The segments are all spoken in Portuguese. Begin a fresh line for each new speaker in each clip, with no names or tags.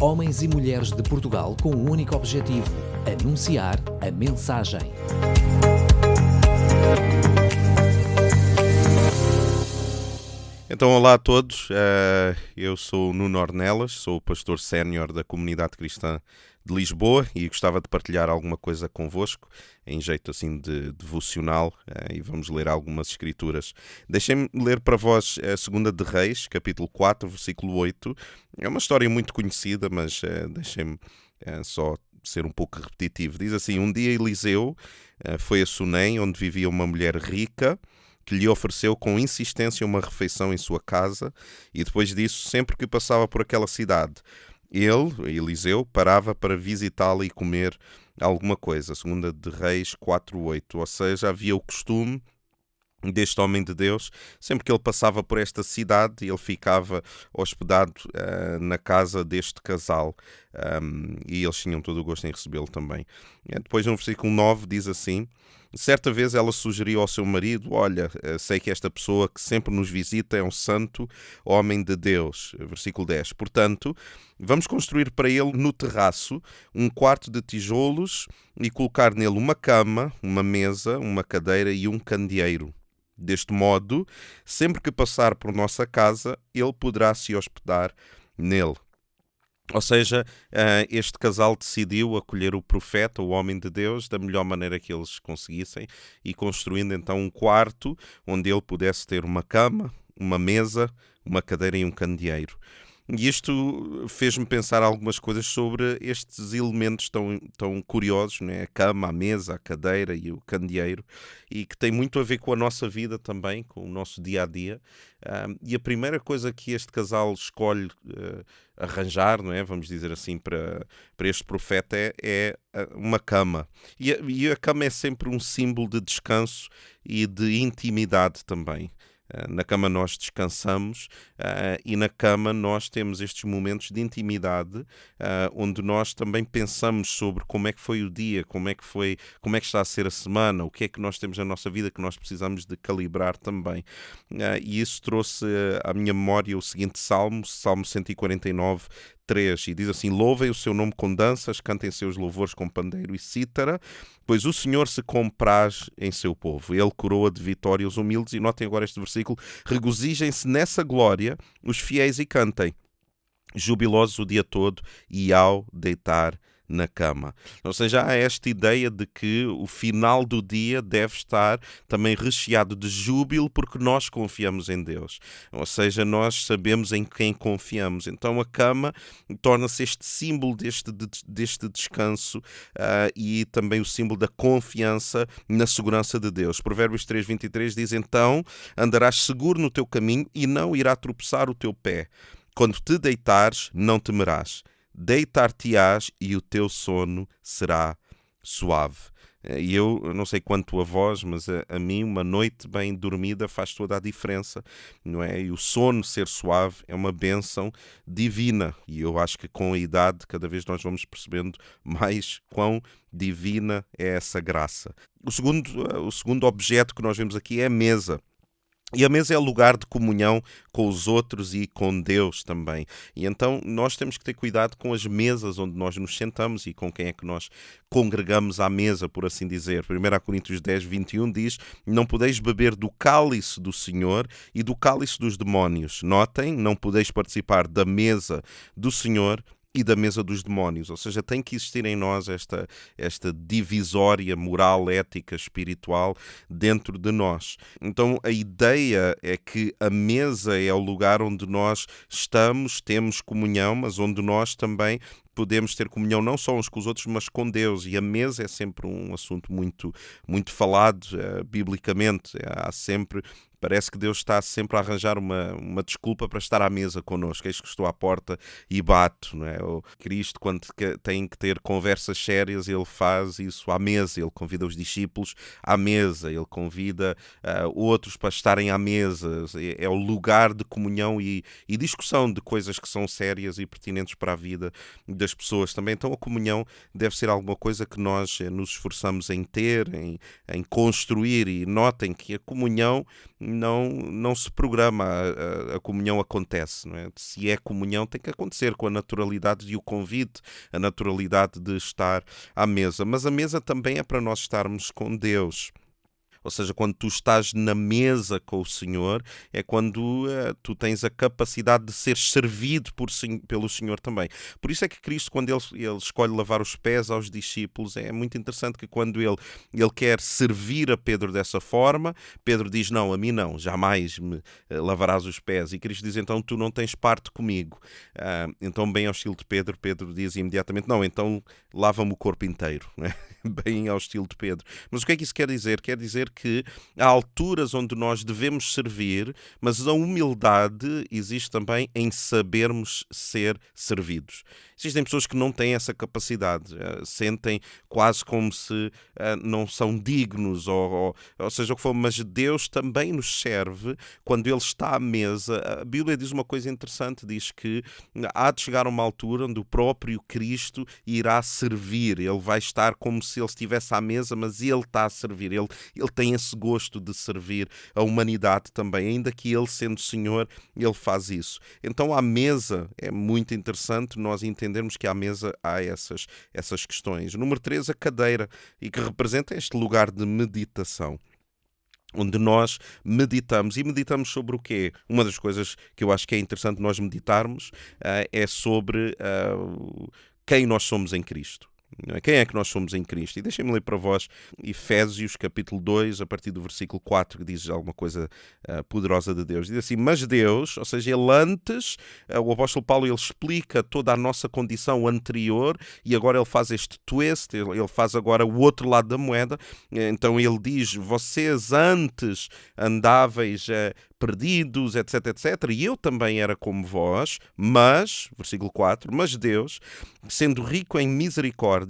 Homens e mulheres de Portugal com um único objetivo: anunciar a mensagem.
Então, olá a todos, eu sou o Nuno Ornelas, sou o pastor sénior da Comunidade Cristã de Lisboa e gostava de partilhar alguma coisa convosco, em jeito assim de devocional, e vamos ler algumas escrituras. Deixem-me ler para vós a 2 de Reis, capítulo 4, versículo 8. É uma história muito conhecida, mas deixem-me só ser um pouco repetitivo. Diz assim: um dia Eliseu foi a Sunem, onde vivia uma mulher rica, que lhe ofereceu com insistência uma refeição em sua casa, e depois disso, sempre que passava por aquela cidade, ele, Eliseu, parava para visitá-la e comer alguma coisa. 2 de Reis 4:8. Ou seja, havia o costume deste homem de Deus, sempre que ele passava por esta cidade, ele ficava hospedado na casa deste casal, e eles tinham todo o gosto em recebê-lo também. Depois, no versículo 9, diz assim: certa vez ela sugeriu ao seu marido: olha, sei que esta pessoa que sempre nos visita é um santo homem de Deus. Versículo 10. Portanto, vamos construir para ele no terraço um quarto de tijolos e colocar nele uma cama, uma mesa, uma cadeira e um candeeiro. Deste modo, sempre que passar por nossa casa, ele poderá se hospedar nele. Ou seja, este casal decidiu acolher o profeta, o homem de Deus, da melhor maneira que eles conseguissem, e construindo então um quarto onde ele pudesse ter uma cama, uma mesa, uma cadeira e um candeeiro. E isto fez-me pensar algumas coisas sobre estes elementos tão curiosos, né? A cama, a mesa, a cadeira e o candeeiro, e que tem muito a ver com a nossa vida também, com o nosso dia-a-dia. E a primeira coisa que este casal escolhe arranjar, não é? Vamos dizer assim, para este profeta é uma cama. E a cama é sempre um símbolo de descanso e de intimidade também. Na cama nós descansamos, e na cama nós temos estes momentos de intimidade, onde nós também pensamos sobre como é que foi o dia, como é que está a ser a semana, o que é que nós temos na nossa vida que nós precisamos de calibrar também. E isso trouxe à minha memória o seguinte Salmo 149, 3, e diz assim: louvem o seu nome com danças, cantem seus louvores com pandeiro e cítara, pois o Senhor se compraz em seu povo. Ele coroa de vitória os humildes. E notem agora este versículo: regozijem-se nessa glória os fiéis e cantem, jubilosos o dia todo e ao deitar na cama. Ou seja, há esta ideia de que o final do dia deve estar também recheado de júbilo, porque nós confiamos em Deus. Ou seja, nós sabemos em quem confiamos. Então a cama torna-se este símbolo deste descanso, e também o símbolo da confiança na segurança de Deus. Provérbios 3:23 diz: então andarás seguro no teu caminho e não irá tropeçar o teu pé. Quando te deitares, não temerás. Deitar-te-ás e o teu sono será suave. E eu não sei quanto a vós, mas a mim uma noite bem dormida faz toda a diferença, não é? E o sono ser suave é uma bênção divina. E eu acho que com a idade cada vez nós vamos percebendo mais quão divina é essa graça. O segundo objeto que nós vemos aqui é a mesa. E a mesa é lugar de comunhão com os outros e com Deus também. E então nós temos que ter cuidado com as mesas onde nós nos sentamos e com quem é que nós congregamos à mesa, por assim dizer. 1 Coríntios 10:21 diz: não podeis beber do cálice do Senhor e do cálice dos demónios. Notem, não podeis participar da mesa do Senhor e da mesa dos demónios. Ou seja, tem que existir em nós esta divisória moral, ética, espiritual dentro de nós. Então a ideia é que a mesa é o lugar onde nós estamos, temos comunhão, mas onde nós também podemos ter comunhão não só uns com os outros, mas com Deus. E a mesa é sempre um assunto muito, muito falado biblicamente. Parece que Deus está sempre a arranjar uma desculpa para estar à mesa connosco. Eis que estou à porta e bato, não é? O Cristo, quando tem que ter conversas sérias, ele faz isso à mesa. Ele convida os discípulos à mesa. Ele convida outros para estarem à mesa. É o lugar de comunhão e discussão de coisas que são sérias e pertinentes para a vida das pessoas também. Então a comunhão deve ser alguma coisa que nós nos esforçamos em ter, em construir, e notem que a comunhão não se programa, a comunhão acontece, não é? Se é comunhão, tem que acontecer com a naturalidade de o convite, a naturalidade de estar à mesa. Mas a mesa também é para nós estarmos com Deus. Ou seja, quando tu estás na mesa com o Senhor, é quando tu tens a capacidade de ser servido pelo Senhor também. Por isso é que Cristo, quando ele escolhe lavar os pés aos discípulos, é muito interessante que quando ele quer servir a Pedro dessa forma, Pedro diz, não, a mim não, jamais me lavarás os pés. E Cristo diz, então tu não tens parte comigo. Então, bem ao estilo de Pedro, Pedro diz imediatamente, não, então lava-me o corpo inteiro, não é? Bem ao estilo de Pedro. Mas o que é que isso quer dizer? Quer dizer que há alturas onde nós devemos servir, mas a humildade existe também em sabermos ser servidos. Existem pessoas que não têm essa capacidade, sentem quase como se não são dignos, ou seja o que for, mas Deus também nos serve quando Ele está à mesa. A Bíblia diz uma coisa interessante, diz que há de chegar uma altura onde o próprio Cristo irá servir, Ele vai estar como se Ele estivesse à mesa, mas Ele está a servir, Ele tem esse gosto de servir a humanidade também, ainda que Ele, sendo Senhor, Ele faz isso. Então à mesa é muito interessante nós entendermos que à mesa há essas questões. Número 3, a cadeira, e que representa este lugar de meditação, onde nós meditamos. E meditamos sobre o quê? Uma das coisas que eu acho que é interessante nós meditarmos é sobre quem nós somos em Cristo. Quem é que nós somos em Cristo? E deixem-me ler para vós Efésios capítulo 2, a partir do versículo 4, que diz alguma coisa poderosa de Deus. Diz assim, mas Deus, ou seja, Ele antes, o apóstolo Paulo, ele explica toda a nossa condição anterior, e agora ele faz este twist, ele faz agora o outro lado da moeda. Então ele diz, vocês antes andáveis perdidos, etc, etc, e eu também era como vós, mas, versículo 4, mas Deus, sendo rico em misericórdia,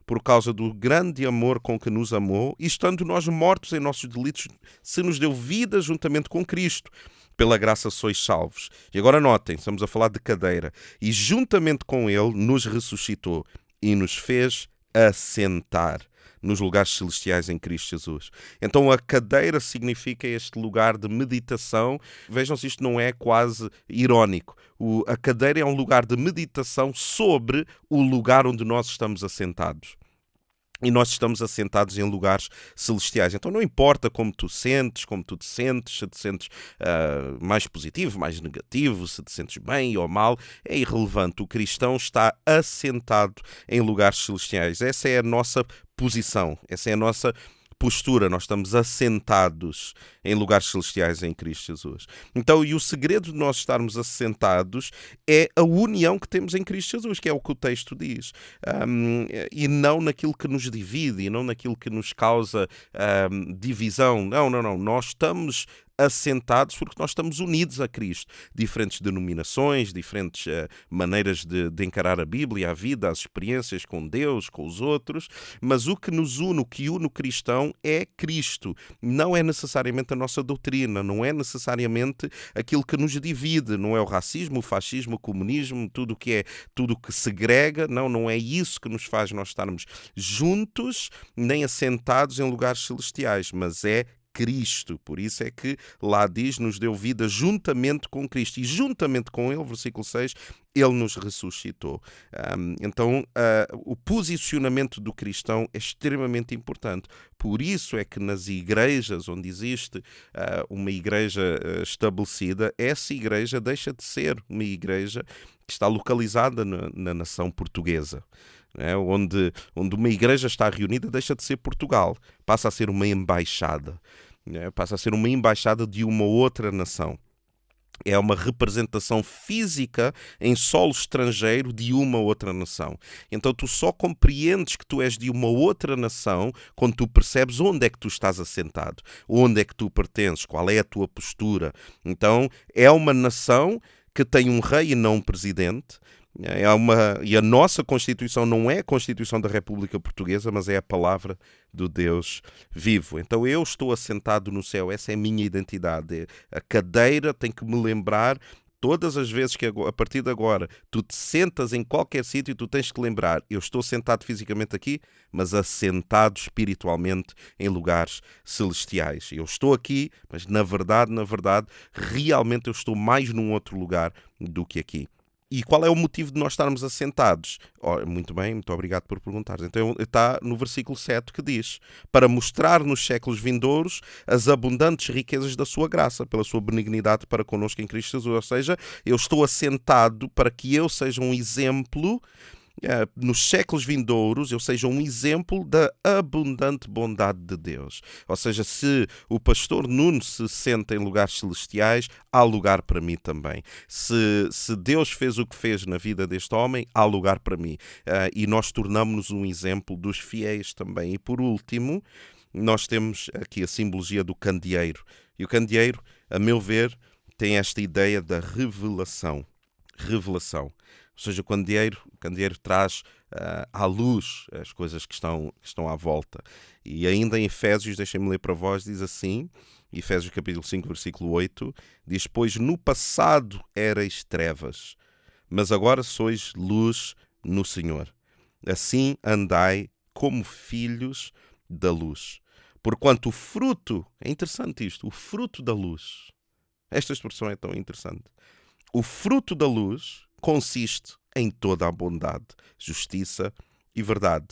por causa do grande amor com que nos amou, e estando nós mortos em nossos delitos, se nos deu vida juntamente com Cristo. Pela graça sois salvos. E agora notem, estamos a falar de cadeira. E juntamente com Ele nos ressuscitou e nos fez assentar nos lugares celestiais em Cristo Jesus. Então a cadeira significa este lugar de meditação. Vejam se isto não é quase irónico. A cadeira é um lugar de meditação sobre o lugar onde nós estamos assentados. E nós estamos assentados em lugares celestiais. Então não importa como tu sentes, como tu te sentes, se te sentes mais positivo, mais negativo, se te sentes bem ou mal, é irrelevante. O cristão está assentado em lugares celestiais. Essa é a nossa posição, essa é a nossa postura, nós estamos assentados em lugares celestiais em Cristo Jesus. Então, e o segredo de nós estarmos assentados é a união que temos em Cristo Jesus, que é o que o texto diz, e não naquilo que nos divide, e não naquilo que nos causa divisão. Não, nós estamos assentados porque nós estamos unidos a Cristo. Diferentes denominações, diferentes maneiras de encarar a Bíblia, a vida, as experiências com Deus, com os outros, mas o que nos une, o que une o cristão é Cristo. Não é necessariamente a nossa doutrina, não é necessariamente aquilo que nos divide, não é o racismo, o fascismo, o comunismo, tudo o que segrega, não é isso que nos faz nós estarmos juntos, nem assentados em lugares celestiais, mas é Cristo. Por isso é que lá diz, nos deu vida juntamente com Cristo, e juntamente com Ele, versículo 6, Ele nos ressuscitou. Então, o posicionamento do cristão é extremamente importante. Por isso é que nas igrejas onde existe uma igreja estabelecida, essa igreja deixa de ser uma igreja que está localizada na nação portuguesa. Onde uma igreja está reunida, deixa de ser Portugal, passa a ser uma embaixada, passa a ser uma embaixada de uma outra nação. É uma representação física em solo estrangeiro de uma outra nação. Então tu só compreendes que tu és de uma outra nação quando tu percebes onde é que tu estás assentado, onde é que tu pertences, qual é a tua postura. Então é uma nação que tem um rei e não um presidente. E a nossa Constituição não é a Constituição da República Portuguesa, mas é a palavra do Deus vivo. Então eu estou assentado no céu, essa é a minha identidade. A cadeira tem que me lembrar Todas as vezes que a partir de agora tu te sentas em qualquer sítio, tu tens que lembrar, eu estou sentado fisicamente aqui, mas assentado espiritualmente em lugares celestiais. Eu estou aqui, mas na verdade, realmente eu estou mais num outro lugar do que aqui. E qual é o motivo de nós estarmos assentados? Muito bem, muito obrigado por perguntares. Então está no versículo 7 que diz: para mostrar nos séculos vindouros as abundantes riquezas da sua graça, pela sua benignidade para connosco em Cristo Jesus. Ou seja, eu estou assentado para que eu seja um exemplo, nos séculos vindouros, eu seja um exemplo da abundante bondade de Deus. Ou seja, se o pastor Nuno se senta em lugares celestiais, há lugar para mim também. Se Deus fez o que fez na vida deste homem, há lugar para mim. E nós tornamos-nos um exemplo dos fiéis também. E por último, nós temos aqui a simbologia do candeeiro. E o candeeiro, a meu ver, tem esta ideia da revelação. Revelação. Ou seja, o candeeiro traz à luz as coisas que estão à volta. E ainda em Efésios, deixem-me ler para vós, diz assim, Efésios capítulo 5, versículo 8, diz: pois no passado erais trevas, mas agora sois luz no Senhor. Assim andai como filhos da luz. Porquanto o fruto, é interessante isto, o fruto da luz, esta expressão é tão interessante, o fruto da luz consiste em toda a bondade, justiça e verdade.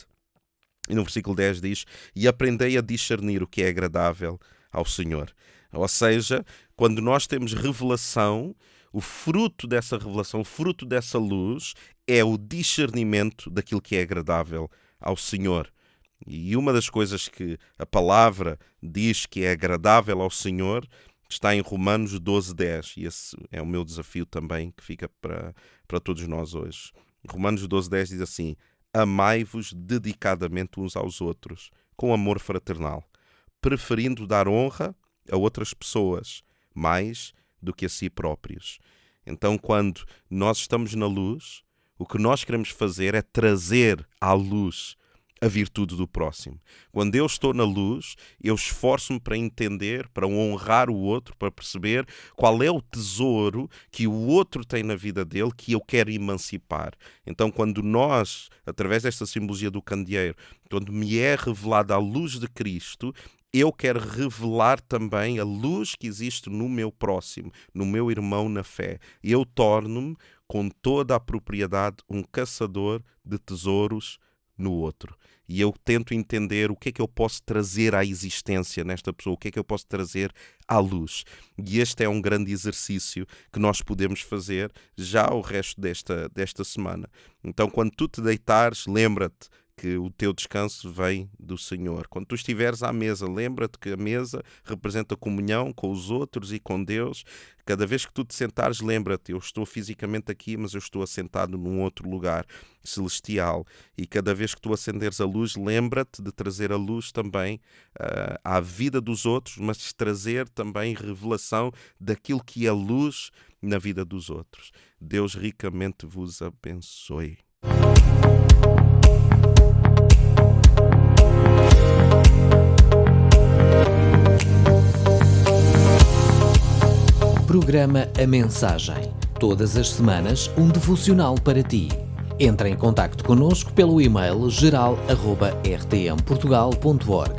E no versículo 10 diz: e aprendei a discernir o que é agradável ao Senhor. Ou seja, quando nós temos revelação, o fruto dessa revelação, o fruto dessa luz, é o discernimento daquilo que é agradável ao Senhor. E uma das coisas que a palavra diz que é agradável ao Senhor está em Romanos 12:10, e esse é o meu desafio também, que fica para todos nós hoje. Romanos 12:10 diz assim: amai-vos dedicadamente uns aos outros, com amor fraternal, preferindo dar honra a outras pessoas, mais do que a si próprios. Então, quando nós estamos na luz, o que nós queremos fazer é trazer à luz a virtude do próximo. Quando eu estou na luz, eu esforço-me para entender, para honrar o outro, para perceber qual é o tesouro que o outro tem na vida dele que eu quero emancipar. Então, quando nós, através desta simbologia do candeeiro, quando me é revelada a luz de Cristo, eu quero revelar também a luz que existe no meu próximo, no meu irmão na fé. Eu torno-me, com toda a propriedade, um caçador de tesouros no outro. E eu tento entender o que é que eu posso trazer à existência nesta pessoa, o que é que eu posso trazer à luz. E este é um grande exercício que nós podemos fazer já o resto desta semana. Então, quando tu te deitares, lembra-te que o teu descanso vem do Senhor. Quando tu estiveres à mesa, lembra-te que a mesa representa comunhão com os outros e com Deus. Cada vez que tu te sentares, lembra-te, eu estou fisicamente aqui, mas eu estou assentado num outro lugar celestial. E cada vez que tu acenderes a luz, lembra-te de trazer a luz também à vida dos outros, mas de trazer também revelação daquilo que é luz na vida dos outros. Deus ricamente vos abençoe.
Programa A Mensagem. Todas as semanas, um devocional para ti. Entra em contacto connosco pelo e-mail geral@rtmportugal.org.